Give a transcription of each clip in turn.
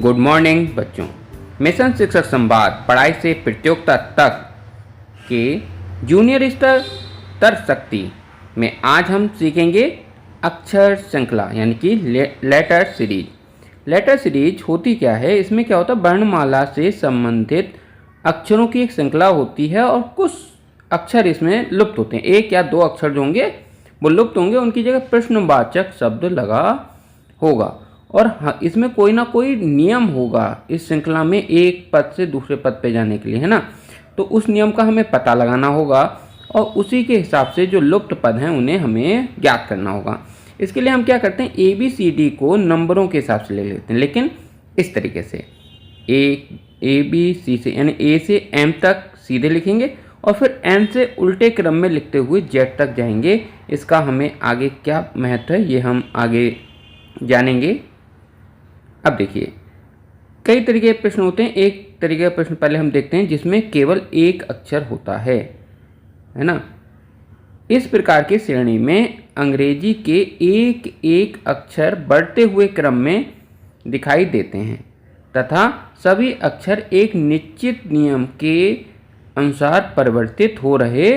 Good morning बच्चों। Mission शिक्षक संवाद पढ़ाई से प्रतियोगिता तक के जूनियर स्तर तर्क शक्ति में आज हम सीखेंगे अक्षर श्रृंखला यानी कि लेटर सीरीज। लेटर सीरीज होती क्या है, इसमें क्या होता है, वर्णमाला से संबंधित अक्षरों की एक श्रृंखला होती है और कुछ अक्षर इसमें लुप्त होते हैं। एक या दो अक्षर जो होंगे वो लुप्त होंगे, उनकी जगह प्रश्नवाचक शब्द लगा होगा और इसमें कोई ना कोई नियम होगा इस श्रृंखला में एक पद से दूसरे पद पे जाने के लिए, है ना। तो उस नियम का हमें पता लगाना होगा और उसी के हिसाब से जो लुप्त पद हैं उन्हें हमें ज्ञात करना होगा। इसके लिए हम क्या करते हैं, ABCD को नंबरों के हिसाब से ले लेते हैं, लेकिन इस तरीके से ABC से यानी A से M तक सीधे लिखेंगे और फिर N से उल्टे क्रम में लिखते हुए Z तक जाएंगे। इसका हमें आगे क्या महत्व है ये हम आगे जानेंगे। अब देखिए, कई तरीके के प्रश्न होते हैं। एक तरीके का प्रश्न पहले हम देखते हैं जिसमें केवल एक अक्षर होता है ना। इस प्रकार की श्रेणी में अंग्रेजी के एक एक अक्षर बढ़ते हुए क्रम में दिखाई देते हैं तथा सभी अक्षर एक निश्चित नियम के अनुसार परिवर्तित हो रहे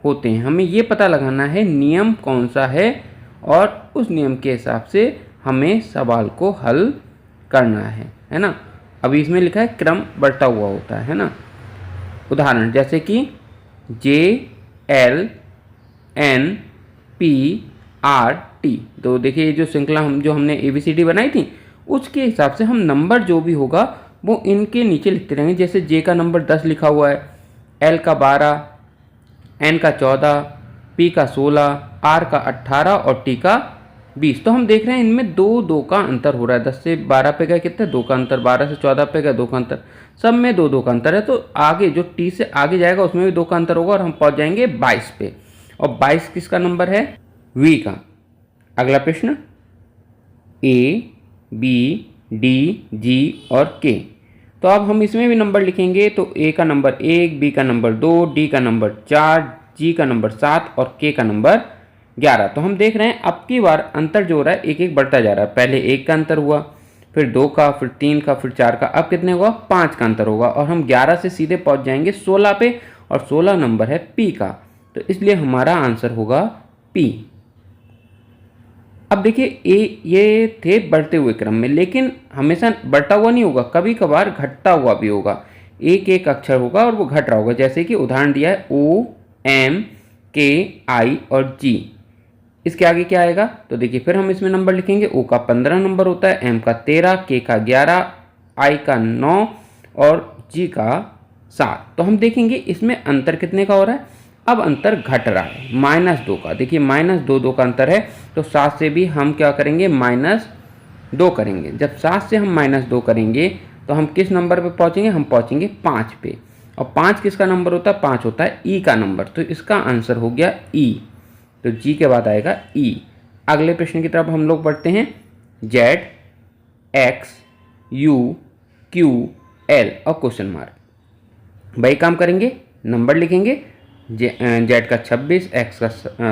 होते हैं। हमें ये पता लगाना है नियम कौन सा है और उस नियम के हिसाब से हमें सवाल को हल करना है ना। अभी इसमें लिखा है क्रम बढ़ता हुआ होता है ना। उदाहरण जैसे कि JLNPRT, तो देखिए ये जो श्रृंखला हमने ABCD बनाई थी उसके हिसाब से हम नंबर जो भी होगा वो इनके नीचे लिखते रहेंगे। जैसे J का नंबर 10 लिखा हुआ है, L का 12, N का 14, P का 16, R का 18 और T का 20। तो हम देख रहे हैं इनमें दो का अंतर हो रहा है। 10 से 12 पे गए कितना, 2 का अंतर। 12 से 14 पे गए 2 का अंतर। सब में दो का अंतर है। तो आगे जो T से आगे जाएगा उसमें भी 2 का अंतर होगा और हम पहुंच जाएंगे 22 पे। और 22 किसका नंबर है, V का। अगला प्रश्न ABD, G और K। तो अब हम इसमें भी नंबर लिखेंगे। तो A का नंबर 1, B का नंबर 2, D का नंबर 4, G का नंबर 7 और K का नंबर 11। तो हम देख रहे हैं अब की बार अंतर जो हो रहा है एक एक बढ़ता जा रहा है। पहले 1 का अंतर हुआ, फिर 2 का, फिर 3 का, फिर 4 का, अब कितने हुआ, 5 का अंतर होगा और हम 11 से सीधे पहुंच जाएंगे 16 पे और 16 नंबर है P का। तो इसलिए हमारा आंसर होगा P। अब देखिए ये थे बढ़ते हुए क्रम में, लेकिन हमेशा बढ़ता हुआ नहीं होगा, कभी कभार घटता हुआ भी होगा। एक एक अक्षर होगा और वो घट रहा होगा। जैसे कि उदाहरण दिया है OMKI और G। इसके आगे क्या आएगा, तो देखिए फिर हम इसमें नंबर लिखेंगे। O का 15 नंबर होता है, M का 13, K का 11, I का 9 और G का 7। तो हम देखेंगे इसमें अंतर कितने का हो रहा है। अब अंतर घट रहा है, -2 का। देखिए -2 का अंतर है, तो 7 से भी हम क्या करेंगे, -2 करेंगे। जब 7 से हम -2 करेंगे तो हम किस नंबर पे पहुंचेंगे, हम पहुंचेंगे 5 पे। और 5 किसका नंबर होता है, 5 होता है E का नंबर। तो इसका आंसर हो गया E। तो G के बाद आएगा E। अगले प्रश्न की तरफ हम लोग बढ़ते हैं। Z, X, U, Q, L और क्वेश्चन मार्क। भाई काम करेंगे, नंबर लिखेंगे। Z का 26, X का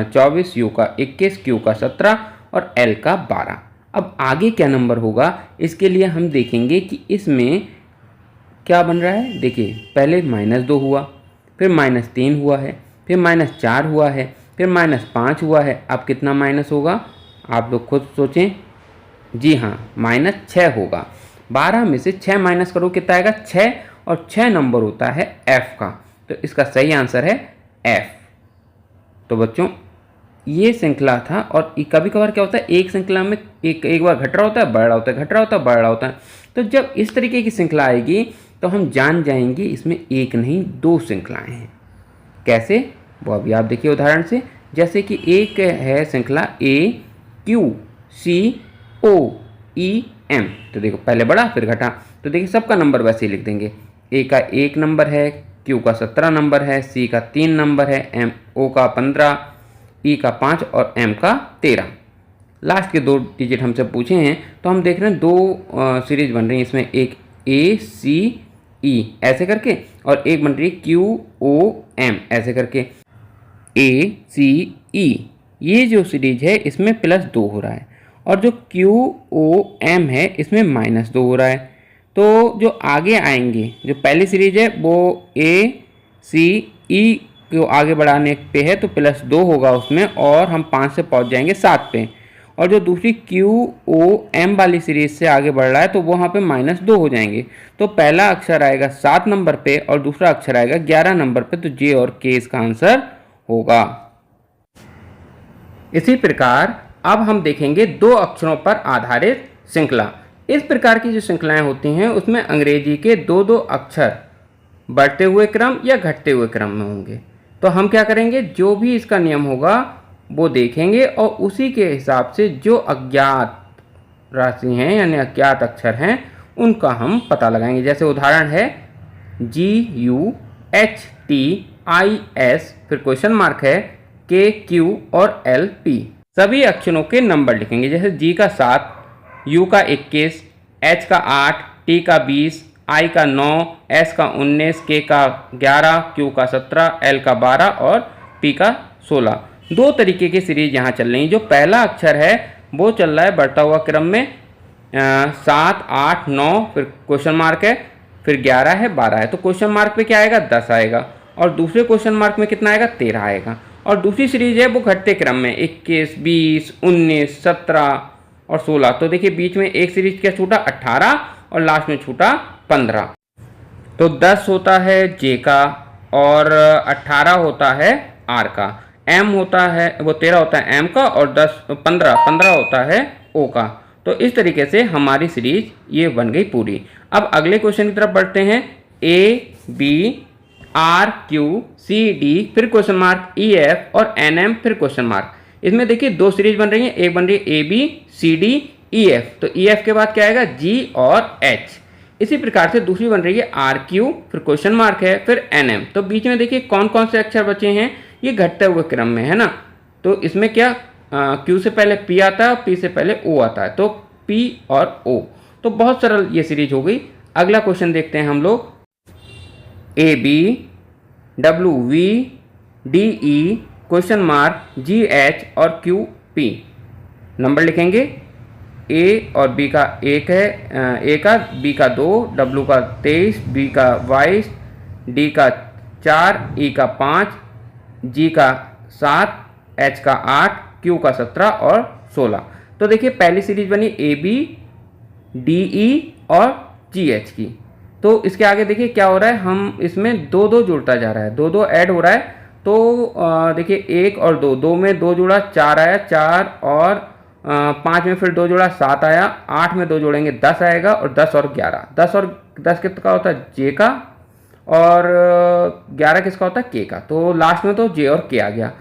24, U का 21, Q का 17 और L का 12। अब आगे क्या नंबर होगा इसके लिए हम देखेंगे कि इसमें क्या बन रहा है। देखिए पहले -2 हुआ, फिर -3 हुआ है, फिर -4 हुआ है, फिर -5 हुआ है। अब कितना माइनस होगा आप लोग खुद सोचें। जी हाँ, -6 होगा। 12 में से 6 माइनस करो कितना आएगा, 6। और 6 नंबर होता है F का। तो इसका सही आंसर है F। तो बच्चों ये श्रृंखला था। और कभी कभार क्या होता है, एक श्रृंखला में एक बार घट रहा होता है, बढ़ रहा होता है, घट रहा होता है, बढ़ रहा होता है। तो जब इस तरीके की श्रृंखला आएगी तो हम जान जाएंगे इसमें एक नहीं 2 श्रृंखलाएँ हैं। कैसे, वो अभी आप देखिए उदाहरण से। जैसे कि एक है श्रृंखला AQCOEM। तो देखो पहले बढ़ा फिर घटा, तो देखिए सबका नंबर वैसे ही लिख देंगे। A का 1 नंबर है, Q का 17 नंबर है, C का 3 नंबर है, O का 15, E का 5 और M का 13। लास्ट के 2 डिजिट हमसे पूछे हैं तो हम देख रहे हैं 2 सीरीज बन रही है इसमें। एक ACE ऐसे करके और एक बन रही है QOM ऐसे करके। ACE ये जो सीरीज है इसमें +2 हो रहा है और जो QOM है इसमें -2 हो रहा है। तो जो आगे आएंगे, जो पहली सीरीज है वो ACE को आगे बढ़ाने पे है तो +2 होगा उसमें, और हम 5 से पहुंच जाएंगे 7 पे। और जो दूसरी QOM वाली सीरीज से आगे बढ़ रहा है तो वहाँ पे -2 हो जाएंगे। तो पहला अक्षर आएगा 7 नंबर पे और दूसरा अक्षर आएगा 11 नंबर पे, तो J और K इसका आंसर होगा। इसी प्रकार अब हम देखेंगे 2 अक्षरों पर आधारित श्रृंखला। इस प्रकार की जो श्रृंखलाएं होती हैं उसमें अंग्रेजी के 2-2 अक्षर बढ़ते हुए क्रम या घटते हुए क्रम में होंगे। तो हम क्या करेंगे, जो भी इसका नियम होगा वो देखेंगे और उसी के हिसाब से जो अज्ञात राशि हैं यानी अज्ञात अक्षर हैं उनका हम पता लगाएंगे। जैसे उदाहरण है GUHTIS, फिर क्वेश्चन मार्क है KQ और LP। सभी अक्षरों के नंबर लिखेंगे। जैसे G का 7, U का 21, H का 8, T का 20, I का 9, S का 19, K का 11, Q का 17, L का 12 और P का 16। 2 तरीके की सीरीज यहाँ चल रही है। जो पहला अक्षर है वो चल रहा है बढ़ता हुआ क्रम में 7, 8, 9, फिर क्वेश्चन मार्क है, फिर 11 है, 12 है। तो क्वेश्चन मार्क पे क्या आएगा, 10 आएगा, और दूसरे क्वेश्चन मार्क में कितना आएगा, 13 आएगा। और दूसरी सीरीज है वो घटते क्रम में 21, 20, 19, 17 और 16। तो देखिए बीच में एक सीरीज क्या छूटा, 18, और लास्ट में छूटा 15। तो 10 होता है J का और 18 होता है R का, M होता है वो 13 होता है M का, और 15 होता है O का। तो इस तरीके से हमारी सीरीज ये बन गई पूरी। अब अगले क्वेश्चन की तरफ बढ़ते हैं। ABRQCD, फिर क्वेश्चन मार्क EF और NM, फिर क्वेश्चन मार्क। इसमें देखिए 2 सीरीज बन रही है, एक बन रही है ABCDEF, तो EF के बाद क्या आएगा, G और H। इसी प्रकार से दूसरी बन रही है RQ, फिर क्वेश्चन मार्क है, फिर NM। तो बीच में देखिए कौन कौन से अक्षर बचे हैं, ये घटते हुए क्रम में है ना। तो इसमें क्या Q से पहले P आता है और P से पहले O आता है, तो P और O। तो बहुत सरल ये सीरीज हो गई। अगला क्वेश्चन देखते हैं हम लोग। ABWVDE, क्वेश्चन मार्क GH और QP। नंबर लिखेंगे, A और B का 1 है, A का, B का 2, W का 23, B का 22, D का 4, E का 5, G का 7, H का 8, Q का 17 और 16। तो देखिए पहली सीरीज बनी ABDE और GH की। तो इसके आगे देखिए क्या हो रहा है, हम इसमें 2-2 जुड़ता जा रहा है, 2-2 ऐड हो रहा है। तो देखिए 1 और 2, 2 में 2 जुड़ा 4 आया, 4 और 5 में फिर 2 जोड़ा 7 आया, 8 में 2 जोड़ेंगे 10 आएगा, और 10 और 11, 10 और 10 किसका होता है, J का, और 11 किसका होता है, K का। तो लास्ट में तो J और K आ गया।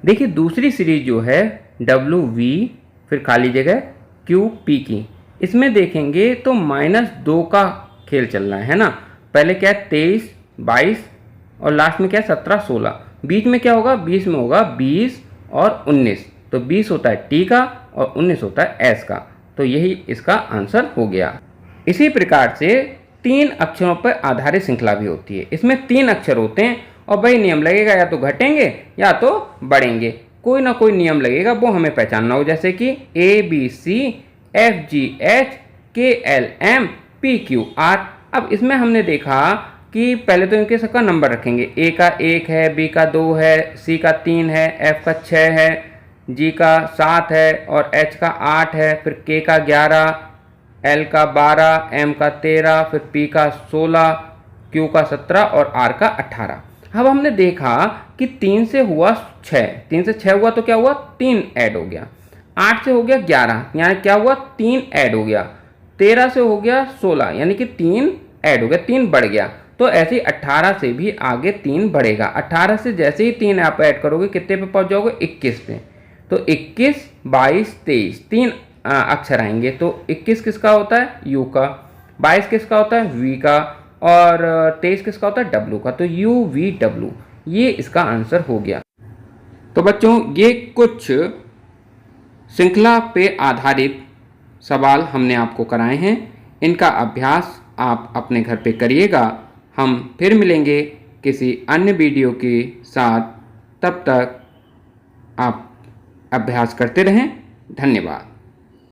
देखिए दूसरी सीरीज जो है WV, फिर खाली जगह QP की, इसमें देखेंगे तो -2 का खेल चल रहा है ना। पहले क्या है 23, 22 और लास्ट में क्या है 17, 16। बीच में क्या होगा, 20 में होगा 20 और 19। तो 20 होता है T का और 19 होता है S का। तो यही इसका आंसर हो गया। इसी प्रकार से 3 अक्षरों पर आधारित श्रृंखला भी होती है। इसमें 3 अक्षर होते हैं और वही नियम लगेगा, या तो घटेंगे या तो बढ़ेंगे, कोई ना कोई नियम लगेगा, वो हमें पहचानना हो। जैसे कि ABCFGHKLMPQR। अब इसमें हमने देखा कि पहले तो इनके सबका नंबर रखेंगे। A का 1 है, B का 2 है, C का 3 है, F का 6 है, G का 7 है और H का 8 है, फिर K का 11, L का 12, M का 13, फिर P का 16, Q का 17 और R का 18। अब हमने देखा कि 3 से हुआ 6, 3 से 6 हुआ तो क्या हुआ, 3 ऐड हो गया। 8 से हो गया 11, यानी क्या हुआ, 3 ऐड हो गया। 13 से हो गया 16, यानी कि 3 ऐड हो गया, 3 बढ़ गया। तो ऐसे ही 18 से भी आगे 3 बढ़ेगा। 18 से जैसे ही 3 आप ऐड करोगे कितने पे पहुंच जाओगे, 21 पे। तो 21, 22, 23 3 अक्षर आएंगे। तो 21 किसका होता है, U का, 22 किसका होता है, V का, और 23 किसका होता है, W का। तो UVW ये इसका आंसर हो गया। तो बच्चों ये कुछ श्रृंखला पे आधारित सवाल हमने आपको कराए हैं। इनका अभ्यास आप अपने घर पे करिएगा। हम फिर मिलेंगे किसी अन्य वीडियो के साथ। तब तक आप अभ्यास करते रहें। धन्यवाद।